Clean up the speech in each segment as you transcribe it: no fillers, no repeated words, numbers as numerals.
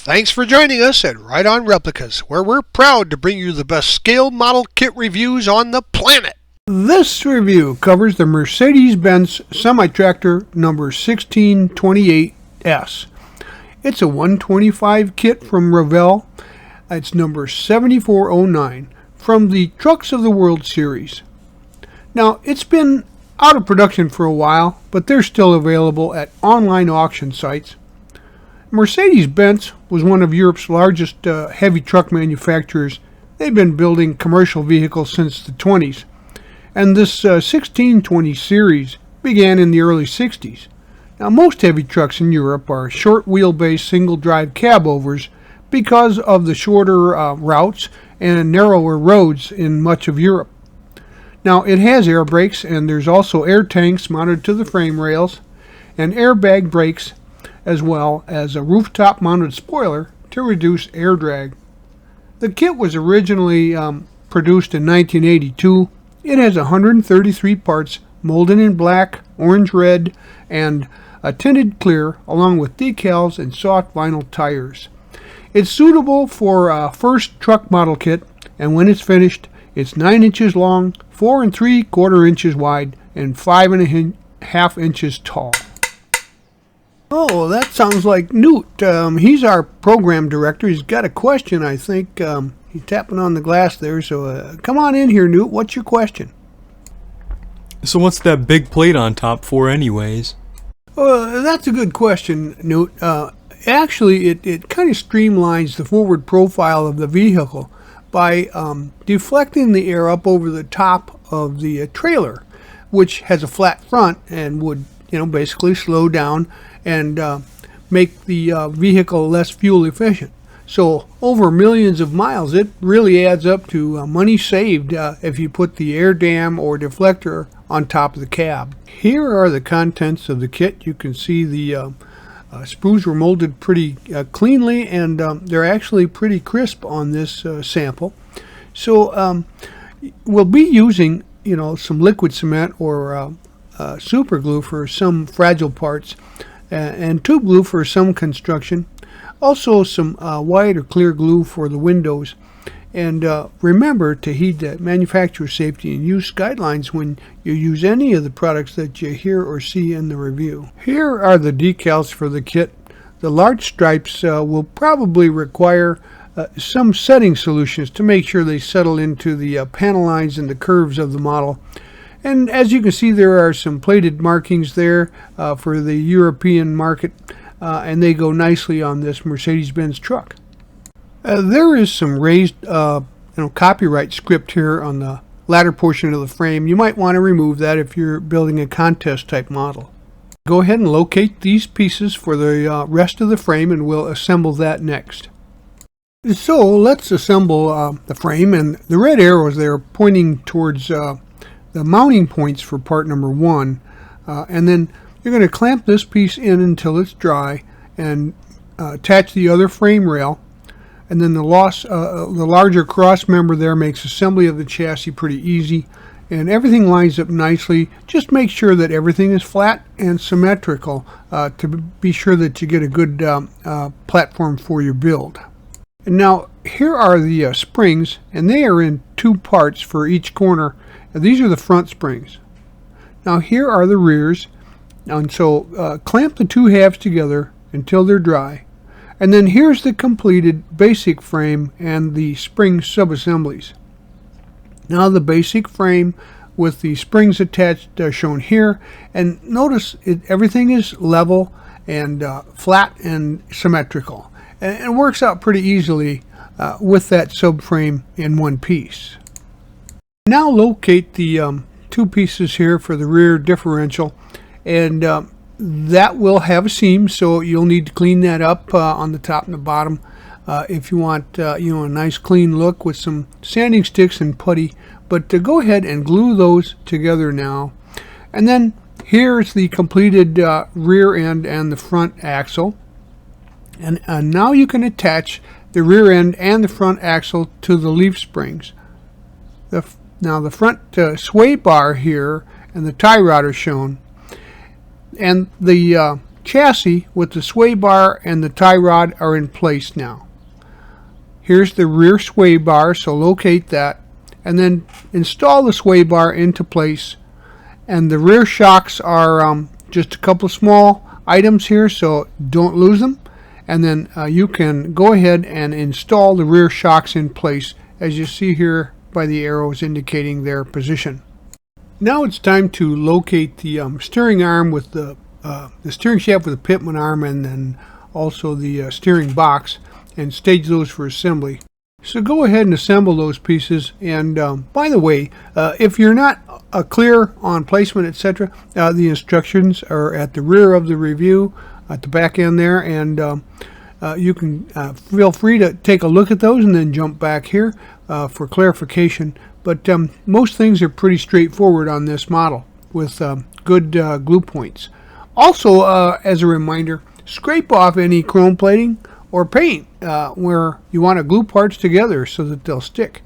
Thanks for joining us at Right On Replicas, where we're proud to bring you the best scale model kit reviews on the planet. This review covers the Mercedes-Benz semi-tractor number 1628S. It's a 125 kit from Revell. It's number 7409 from the Trucks of the World series. Now, it's been out of production for a while, but they're still available at online auction sites. Mercedes-Benz was one of Europe's largest heavy truck manufacturers. They've been building commercial vehicles since the 20s. And this 1620 series began in the early 60s. Now, most heavy trucks in Europe are short wheelbase single drive cabovers because of the shorter routes and narrower roads in much of Europe. Now, it has air brakes, and there's also air tanks mounted to the frame rails and airbag brakes, as well as a rooftop mounted spoiler to reduce air drag. The kit was originally produced in 1982. It has 133 parts molded in black, orange red, and a tinted clear, along with decals and soft vinyl tires. It's suitable for a first truck model kit, and when it's finished, it's 9 inches long, 4 3/4 inches wide, and 5 1/2 inches tall. Oh, that sounds like Newt. He's our program director. He's got a question, I think. He's tapping on the glass there, so come on in here, Newt. What's your question? So what's that big plate on top for anyways? That's a good question, Newt. Actually, it kind of streamlines the forward profile of the vehicle by deflecting the air up over the top of the trailer, which has a flat front and would, basically slow down and make the vehicle less fuel efficient. So over millions of miles, it really adds up to money saved if you put the air dam or deflector on top of the cab. Here are the contents of the kit. You can see the sprues were molded pretty cleanly, and they're actually pretty crisp on this sample. So we'll be using some liquid cement or super glue for some fragile parts, and tube glue for some construction. Also some white or clear glue for the windows. And remember to heed the manufacturer safety and use guidelines when you use any of the products that you hear or see in the review. Here are the decals for the kit. The large stripes will probably require some setting solutions to make sure they settle into the panel lines and the curves of the model. And as you can see, there are some plated markings there for the European market, and they go nicely on this Mercedes-Benz truck. There is some raised copyright script here on the latter portion of the frame. You might want to remove that if you're building a contest type model. Go ahead and locate these pieces for the rest of the frame, and we'll assemble that next. So let's assemble the frame, and the red arrows there pointing towards the mounting points for part number 1, and then you're going to clamp this piece in until it's dry and attach the other frame rail. And then the larger cross member there makes assembly of the chassis pretty easy, and everything lines up nicely. Just make sure that everything is flat and symmetrical to be sure that you get a good platform for your build. And now here are the springs, and they are in 2 parts for each corner. And these are the front springs. Now here are the rears, and so clamp the 2 halves together until they're dry. And then here's the completed basic frame and the spring subassemblies. Now the basic frame with the springs attached shown here, and notice everything is level and flat and symmetrical, and it works out pretty easily with that subframe in one piece. Now locate the 2 pieces here for the rear differential, and that will have a seam, so you'll need to clean that up on the top and the bottom if you want a nice clean look with some sanding sticks and putty. But go ahead and glue those together now. And then here's the completed rear end and the front axle. And now you can attach the rear end and the front axle to the leaf springs. Now the front sway bar here and the tie rod are shown. And the chassis with the sway bar and the tie rod are in place now. Here's the rear sway bar, so locate that and then install the sway bar into place. And the rear shocks are just a couple of small items here, so don't lose them. And then you can go ahead and install the rear shocks in place, as you see here by the arrows indicating their position. Now it's time to locate the steering arm with the steering shaft with the pitman arm, and then also the steering box, and stage those for assembly. So go ahead and assemble those pieces. And by the way, if you're not clear on placement, etc., the instructions are at the rear of the review, at the back end there, and you can feel free to take a look at those and then jump back here for clarification. But most things are pretty straightforward on this model with good glue points. Also, as a reminder, scrape off any chrome plating or paint where you want to glue parts together so that they'll stick.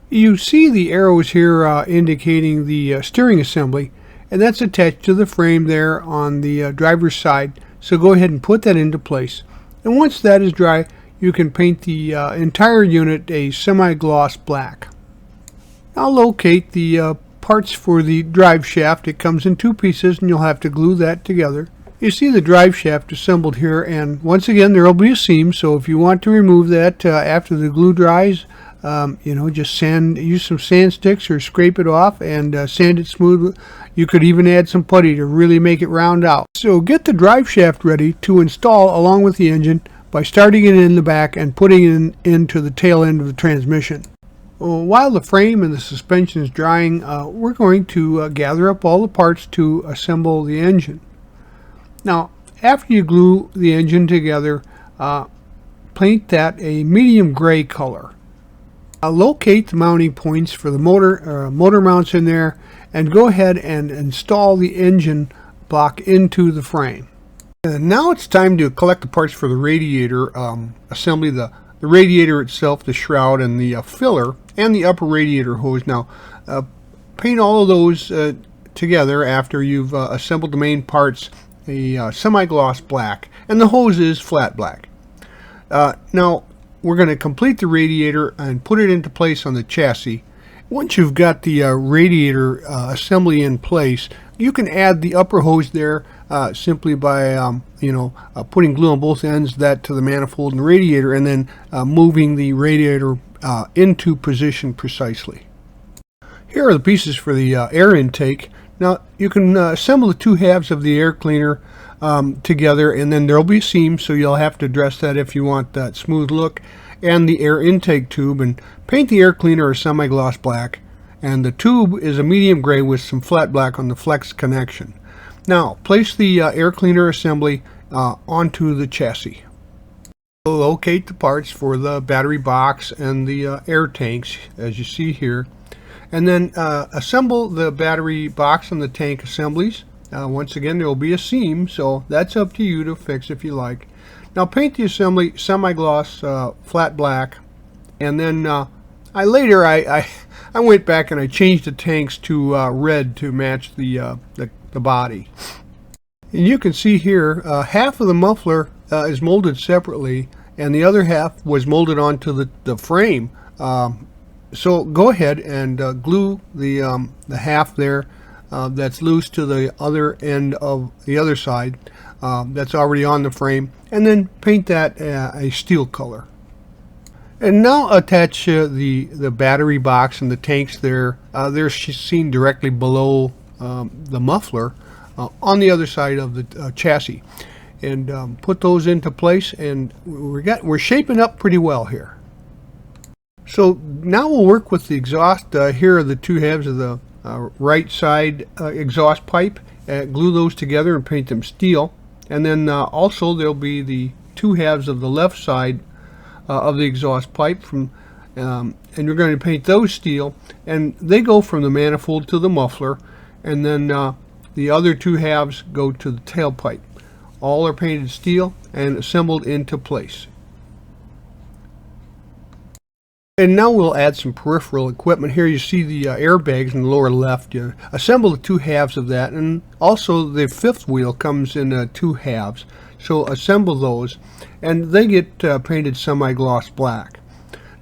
You see the arrows here indicating the steering assembly, and that's attached to the frame there on the driver's side. So go ahead and put that into place. And once that is dry, you can paint the entire unit a semi-gloss black. Now locate the parts for the drive shaft. It comes in two pieces, and you'll have to glue that together. You see the drive shaft assembled here, and once again there will be a seam, so if you want to remove that after the glue dries, just use some sand sticks or scrape it off and sand it smooth. You could even add some putty to really make it round out. So get the drive shaft ready to install along with the engine by starting it in the back and putting it into the tail end of the transmission. While the frame and the suspension is drying, we're going to gather up all the parts to assemble the engine. Now, after you glue the engine together, paint that a medium gray color. Locate the mounting points for the motor mounts in there, and go ahead and install the engine block into the frame. And now it's time to collect the parts for the radiator assembly, the radiator itself, the shroud, and the filler, and the upper radiator hose. Now, paint all of those together after you've assembled the main parts a semi-gloss black, and the hose is flat black. Now we're going to complete the radiator and put it into place on the chassis. Once you've got the radiator assembly in place, you can add the upper hose there simply by putting glue on both ends, that to the manifold and the radiator, and then moving the radiator into position precisely. Here are the pieces for the air intake. Now you can assemble the two halves of the air cleaner together, and then there'll be a seam, so you'll have to address that if you want that smooth look, and the air intake tube, and paint the air cleaner a semi-gloss black, and the tube is a medium gray with some flat black on the flex connection. Now place the air cleaner assembly onto the chassis. Locate the parts for the battery box and the air tanks, as you see here, and then assemble the battery box and the tank assemblies. Once again, there will be a seam, so that's up to you to fix if you like. Now paint the assembly semi-gloss flat black, and then I went back and I changed the tanks to red to match the body. And you can see here half of the muffler is molded separately, and the other half was molded onto the frame. So go ahead and glue the half there that's loose to the other end of the other side that's already on the frame, and then paint that a steel color. And now attach the battery box and the tanks there. They're seen directly below the muffler on the other side of the chassis, and put those into place, and we're shaping up pretty well here. So now we'll work with the exhaust. Here are the two halves of the right side exhaust pipe. Glue those together and paint them steel. And then also there'll be the two halves of the left side of the exhaust pipe, and you're going to paint those steel. And they go from the manifold to the muffler, and then the other two halves go to the tailpipe. All are painted steel and assembled into place. And now we'll add some peripheral equipment. Here you see the airbags in the lower left. You assemble the two halves of that, and also the fifth wheel comes in two halves. So assemble those, and they get painted semi-gloss black.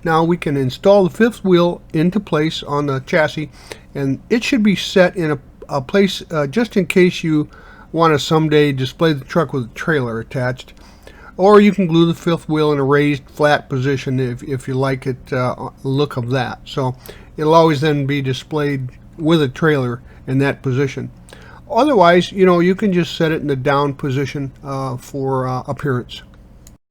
Now we can install the fifth wheel into place on the chassis, and it should be set in a place just in case you want to someday display the truck with a trailer attached. Or you can glue the fifth wheel in a raised flat position if you like it look of that. So it'll always then be displayed with a trailer in that position. Otherwise, you can just set it in the down position for appearance.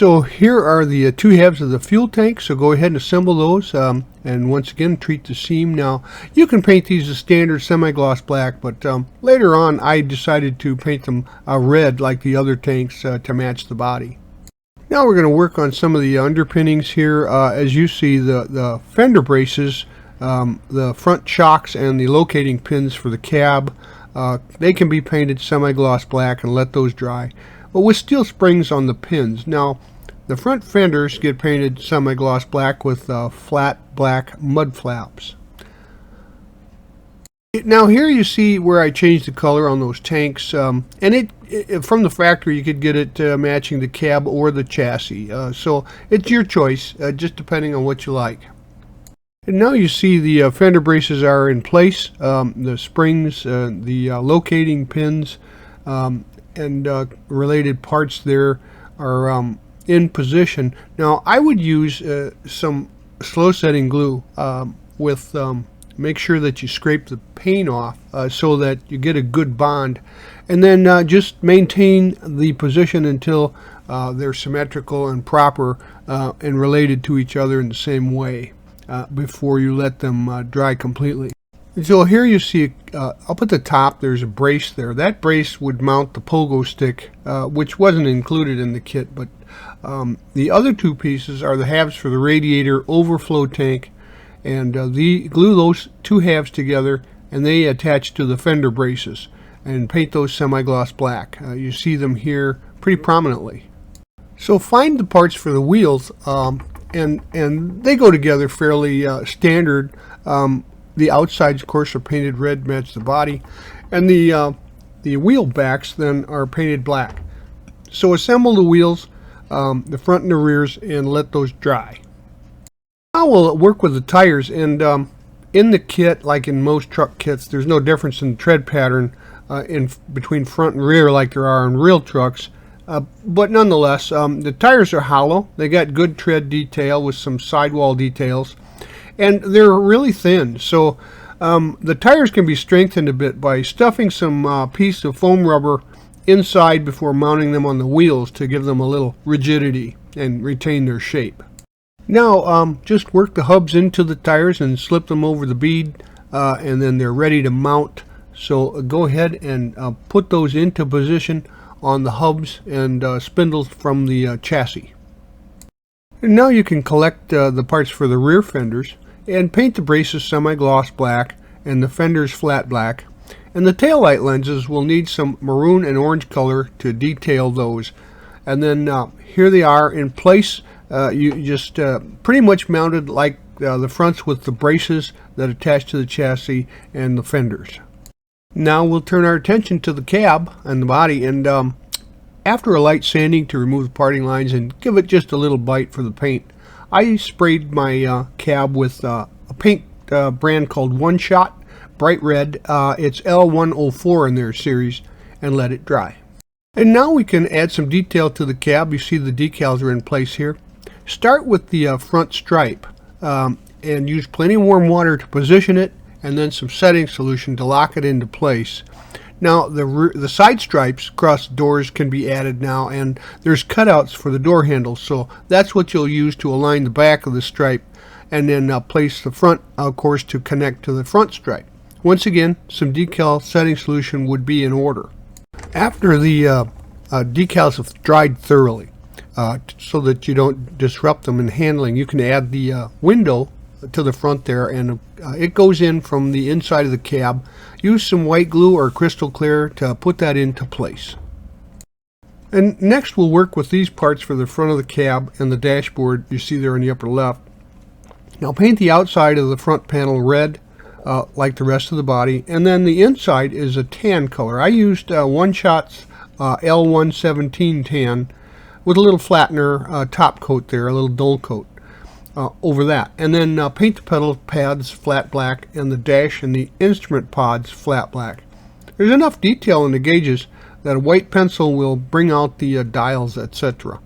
So here are the two halves of the fuel tank, so go ahead and assemble those, and once again treat the seam. Now you can paint these as standard semi-gloss black, but later on I decided to paint them red like the other tanks to match the body. Now we're going to work on some of the underpinnings here. As you see, the fender braces, the front shocks, and the locating pins for the cab, they can be painted semi-gloss black and let those dry, but with steel springs on the pins. Now the front fenders get painted semi-gloss black with flat black mud flaps. Now here you see where I changed the color on those tanks, and it from the factory you could get it matching the cab or the chassis, so it's your choice, just depending on what you like. And now you see the fender braces are in place, the springs, the locating pins, and related parts there are in position. Now I would use some slow setting glue with make sure that you scrape the paint off so that you get a good bond, and then just maintain the position until they're symmetrical and proper and related to each other in the same way before you let them dry completely. And so here you see up at the top there's a brace there. That brace would mount the pogo stick, which wasn't included in the kit, but the other two pieces are the halves for the radiator overflow tank, and glue those two halves together, and they attach to the fender braces, and paint those semi-gloss black. You see them here pretty prominently. So find the parts for the wheels, and they go together fairly standard. The outsides, of course, are painted red, match the body, and the wheel backs then are painted black. So assemble the wheels, the front and the rears, and let those dry. Now we'll work with the tires, and in the kit, like in most truck kits, there's no difference in tread pattern in between front and rear like there are in real trucks, but nonetheless, the tires are hollow. They got good tread detail with some sidewall details, and they're really thin, so the tires can be strengthened a bit by stuffing some piece of foam rubber inside before mounting them on the wheels to give them a little rigidity and retain their shape. Now just work the hubs into the tires and slip them over the bead, and then they're ready to mount. So go ahead and put those into position on the hubs and spindles from the chassis. And now you can collect the parts for the rear fenders and paint the braces semi-gloss black and the fenders flat black. And the taillight lenses will need some maroon and orange color to detail those. And then here they are in place. You just pretty much mounted like the fronts with the braces that attach to the chassis and the fenders. Now we'll turn our attention to the cab and the body, and after a light sanding to remove the parting lines and give it just a little bite for the paint, I sprayed my cab with a paint brand called One Shot, bright red. It's L104 in their series, and let it dry. And now we can add some detail to the cab. You see the decals are in place here. Start with the front stripe and use plenty of warm water to position it, and then some setting solution to lock it into place. Now the side stripes across the doors can be added now, and there's cutouts for the door handles, so that's what you'll use to align the back of the stripe, and then place the front, of course, to connect to the front stripe. Once again, some decal setting solution would be in order. After the decals have dried thoroughly, so that you don't disrupt them in handling, you can add the window to the front there, and it goes in from the inside of the cab. Use some white glue or crystal clear to put that into place. And next we'll work with these parts for the front of the cab and the dashboard you see there in the upper left. Now paint the outside of the front panel red, like the rest of the body, and then the inside is a tan color. I used One Shot's L117 tan with a little flattener top coat there, a little dull coat over that. And then paint the pedal pads flat black and the dash and the instrument pods flat black. There's enough detail in the gauges that a white pencil will bring out the dials, etc.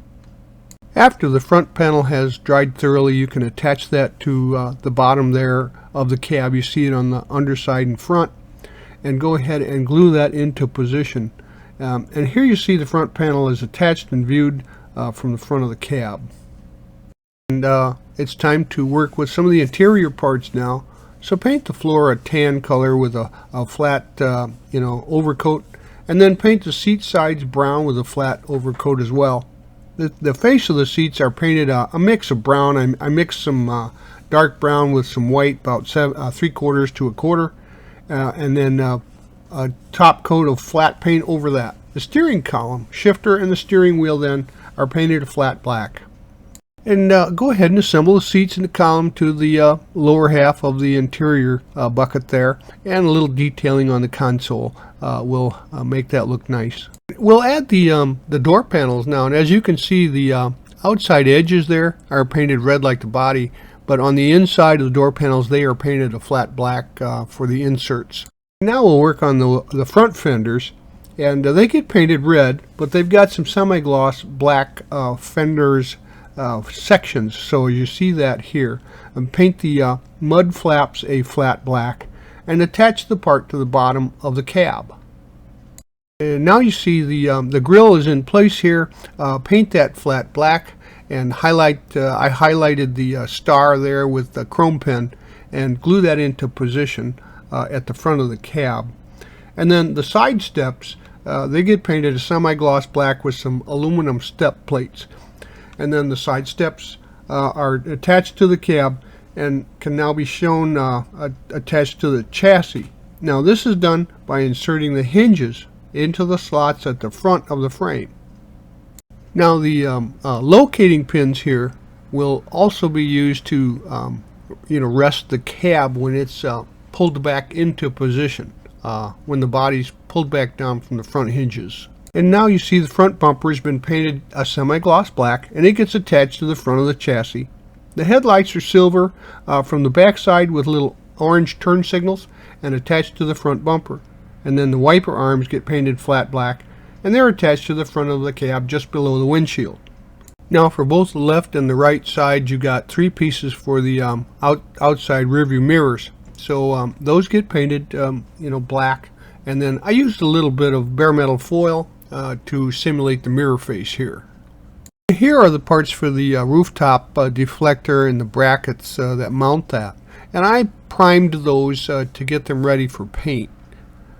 After the front panel has dried thoroughly, you can attach that to the bottom there of the cab. You see it on the underside and front, and go ahead and glue that into position. And here you see the front panel is attached and viewed from the front of the cab. And it's time to work with some of the interior parts now. So paint the floor a tan color with a flat overcoat, and then paint the seat sides brown with a flat overcoat as well. The face of the seats are painted a mix of brown. I mixed some dark brown with some white, about 3/4 to 1/4, and then a top coat of flat paint over that. The steering column, shifter, and the steering wheel then are painted a flat black. And go ahead and assemble the seats and the column to the lower half of the interior bucket there, and a little detailing on the console will make that look nice. We'll add the door panels now, and as you can see, the outside edges there are painted red like the body, but on the inside of the door panels they are painted a flat black for the inserts. Now we'll work on the front fenders, and they get painted red, but they've got some semi-gloss black fenders sections, so you see that here. And paint the mud flaps a flat black and attach the part to the bottom of the cab. And now you see the grill is in place here. Paint that flat black and highlight. I highlighted the star there with the chrome pen and glue that into position at the front of the cab. And then the side steps, they get painted a semi-gloss black with some aluminum step plates. And then the side steps are attached to the cab and can now be shown attached to the chassis. Now this is done by inserting the hinges into the slots at the front of the frame. Now the locating pins here will also be used to rest the cab when it's pulled back into position, when the body's pulled back down from the front hinges. And now you see the front bumper has been painted a semi-gloss black, and it gets attached to the front of the chassis. The headlights are silver from the back side with little orange turn signals and attached to the front bumper. And then the wiper arms get painted flat black, and they're attached to the front of the cab just below the windshield. Now for both the left and the right side, you got 3 pieces for the outside rearview mirrors. So those get painted black, and then I used a little bit of bare metal foil to simulate the mirror face here. Here are the parts for the rooftop deflector and the brackets that mount that, and I primed those to get them ready for paint.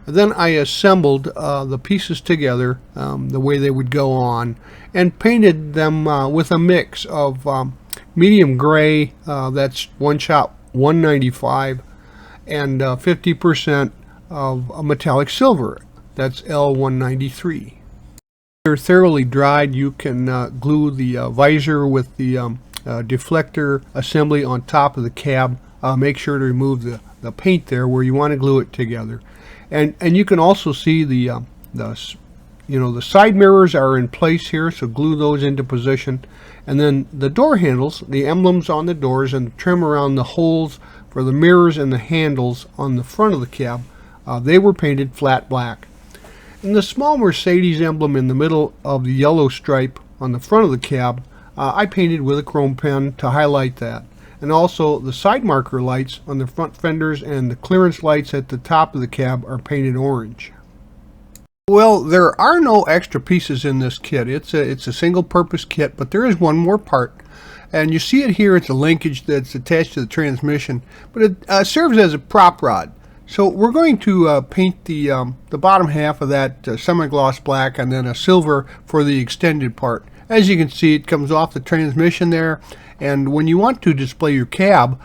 And then I assembled the pieces together the way they would go on, and painted them with a mix of medium gray, that's One Shot 195, and 50% of metallic silver, that's L193. They're thoroughly dried. You can glue the visor with the deflector assembly on top of the cab. Make sure to remove the paint there where you want to glue it together. And you can also see the side mirrors are in place here, so glue those into position. And then the door handles, the emblems on the doors, and the trim around the holes for the mirrors and the handles on the front of the cab, they were painted flat black. And the small Mercedes emblem in the middle of the yellow stripe on the front of the cab, I painted with a chrome pen to highlight that. And also the side marker lights on the front fenders and the clearance lights at the top of the cab are painted orange. Well, there are no extra pieces in this kit. It's a single purpose kit, but there is one more part. And you see it here, it's a linkage that's attached to the transmission, but it serves as a prop rod. So we're going to paint the bottom half of that semi-gloss black and then a silver for the extended part. As you can see, it comes off the transmission there, and when you want to display your cab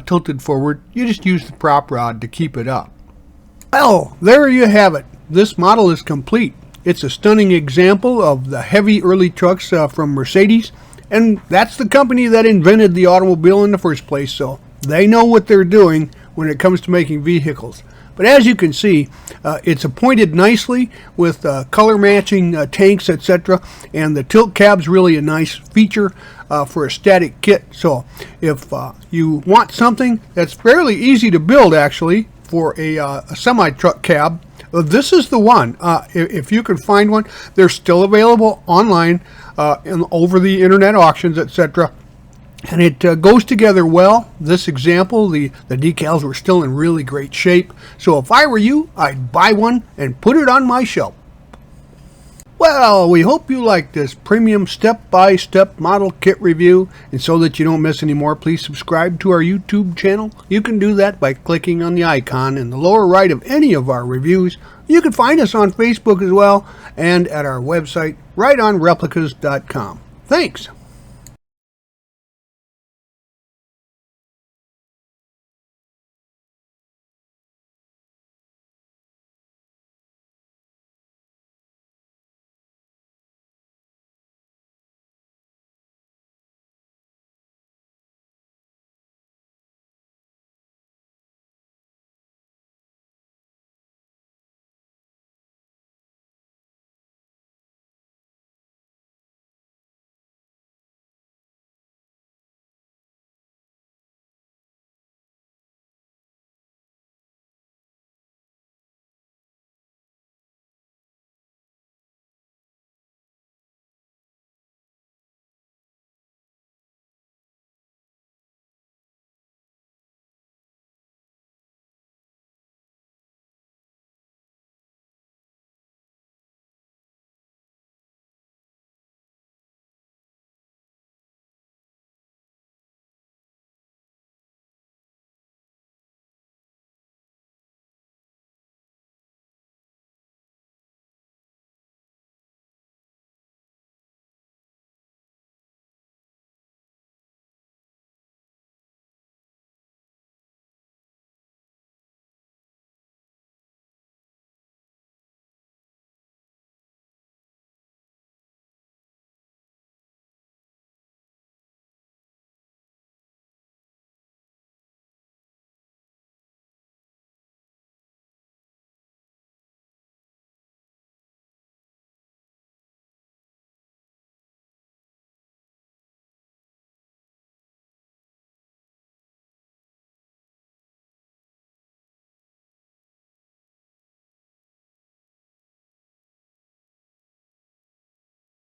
tilted forward, you just use the prop rod to keep it up. Well, there you have it. This model is complete. It's a stunning example of the heavy early trucks from Mercedes. And that's the company that invented the automobile in the first place, so they know what they're doing when it comes to making vehicles. But as you can see, it's appointed nicely with color matching tanks, etc. And the tilt cab's really a nice feature for a static kit. So if you want something that's fairly easy to build, actually, for a semi-truck cab, this is the one. If you can find one, they're still available online and over the internet auctions, etc. And it goes together well. This example, the decals were still in really great shape. So if I were you, I'd buy one and put it on my shelf. Well, we hope you like this premium step-by-step model kit review. And so that you don't miss any more, please subscribe to our YouTube channel. You can do that by clicking on the icon in the lower right of any of our reviews. You can find us on Facebook as well and at our website, rightonreplicas.com. Thanks.